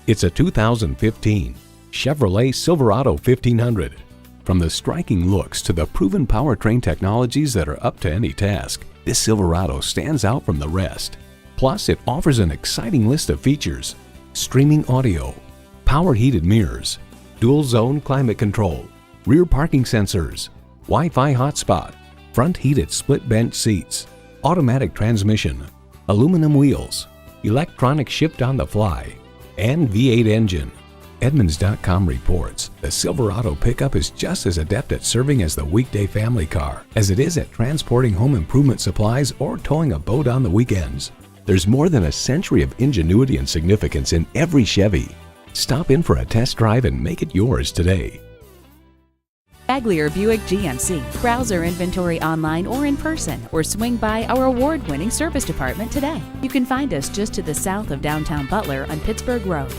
It's a 2015 Chevrolet Silverado 1500. From the striking looks to the proven powertrain technologies that are up to any task, this Silverado stands out from the rest. Plus, it offers an exciting list of features: streaming audio, power heated mirrors, dual zone climate control, rear parking sensors, Wi-Fi hotspot, front heated split bench seats, automatic transmission, aluminum wheels, electronic shift on the fly, and V8 engine. Edmunds.com reports the Silverado pickup is just as adept at serving as the weekday family car as it is at transporting home improvement supplies or towing a boat on the weekends. There's more than a century of ingenuity and significance in every Chevy. Stop in for a test drive and make it yours today. Baglier Buick GMC. Browse our inventory online or in person, or swing by our award-winning service department today. You can find us just to the south of downtown Butler on Pittsburgh Road.